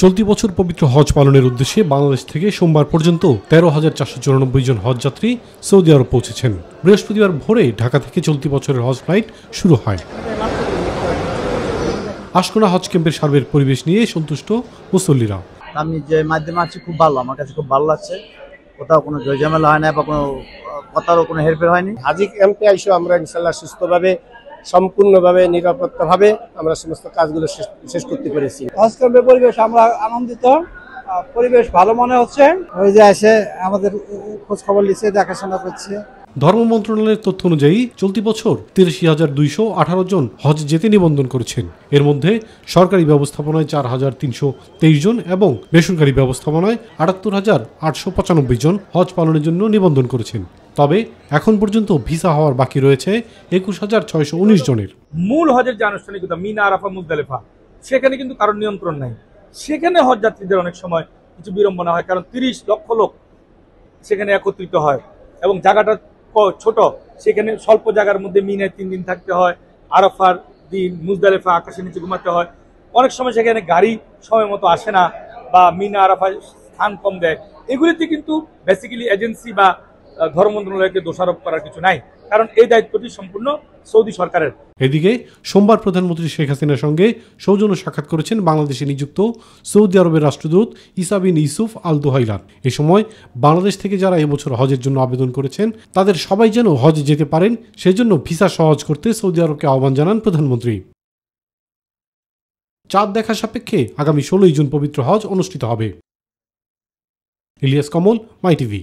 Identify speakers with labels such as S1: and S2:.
S1: চলতি বছর পবিত্র হজ পালনের উদ্দেশ্যে বাংলাদেশ থেকে সোমবার পর্যন্ত ১৩,৪৯৪ জন হজ যাত্রী সৌদি আরব পৌঁছেছেন। বৃহস্পতিবার ভোরে ঢাকা থেকে চলতি বছরের হজ ফ্লাইট শুরু হয়। আশকোনা হজ ক্যাম্পের সার্বিক পরিবেশ নিয়ে সন্তুষ্ট মুসল্লিরা।
S2: আমি যে মাধ্যমে আছি খুব ভালো, আমার কাছে খুব ভালো লাগছে। কোথাও কোনো ঝামেলা হয় না বা কোনো কথারও কোনো হেরফের হয়নি।
S3: হাজি ক্যাম্পে আইসো আমরা ইনশাল্লাহ সুস্থভাবে, সম্পূর্ণভাবে, নিরাপত্তাভাবে আমরা সমস্ত কাজগুলো শেষ করতে পেরেছি।
S4: হজ ক্যাম্পের পরিবেশ আমরা আনন্দিত, পরিবেশ ভালো মনে হচ্ছে। ওই যে এসে আমাদের খোঁজ খবর নিচ্ছে, দেখাশোনা করছে।
S1: ধর্ম মন্ত্রণালয়ের তথ্য অনুযায়ী চলতি বছর ৮৩,২১৮ জন হজ যেতে নিবন্ধন করেছেন। এর মধ্যে সরকারি ব্যবস্থাপনায় ৪,৩২৩ জন এবং বেসরকারি ব্যবস্থাপনায় ৭৮,৮৯৫ জন হজ পালনের জন্য নিবন্ধন করেছেন। তবে এখন পর্যন্ত ভিসা হওয়ার বাকি রয়েছে ২১,৬১৯ জনের।
S5: মূল হজের যে আনুষ্ঠানিকতা মিনা, আরাফা, মুজদালিফা, সেখানে কিন্তু কারোর নিয়ন্ত্রণ নাই। সেখানে হজ যাত্রীদের অনেক সময় কিছু বিড়ম্বনা হয়, কারণ ৩০ লক্ষ লোক সেখানে একত্রিত হয় এবং জায়গাটা ছোট। সেখানে স্বল্প জায়গার মধ্যে মিনায় ৩ দিন থাকতে হয়, আরাফার দিন মুজদালিফা আকাশের নিচে ঘুমাতে হয়। অনেক সময় সেখানে গাড়ি সময় মতো আসে না বা মিনা আরাফায় স্থান কম দেয়। এগুলিতে কিন্তু বেসিক্যালি এজেন্সি বা ধর্ম মন্ত্রণালয়কে দোষারোপ করার কিছু নাই, কারণ এই দায়িত্বটি সম্পূর্ণ সৌদি সরকারের।
S1: এদিকে সোমবার প্রধানমন্ত্রী শেখ হাসিনার সঙ্গে সৌজন্য সাক্ষাৎ করেছেন বাংলাদেশে নিযুক্ত সৌদি আরবের রাষ্ট্রদূত ইসা বিন ইউসুফ আল দুহাইলান। এ সময় বাংলাদেশ থেকে যারা এবছর হজের জন্য আবেদন করেছেন তাদের সবাই যেন হজে যেতে পারেন সেজন্য ভিসা সহজ করতে সৌদি আরবকে আহ্বান জানান প্রধানমন্ত্রী। চাঁদ দেখা সাপেক্ষে আগামী ১৬ জুন পবিত্র হজ অনুষ্ঠিত হবে। ইলিয়াস কমল, মাই টিভি।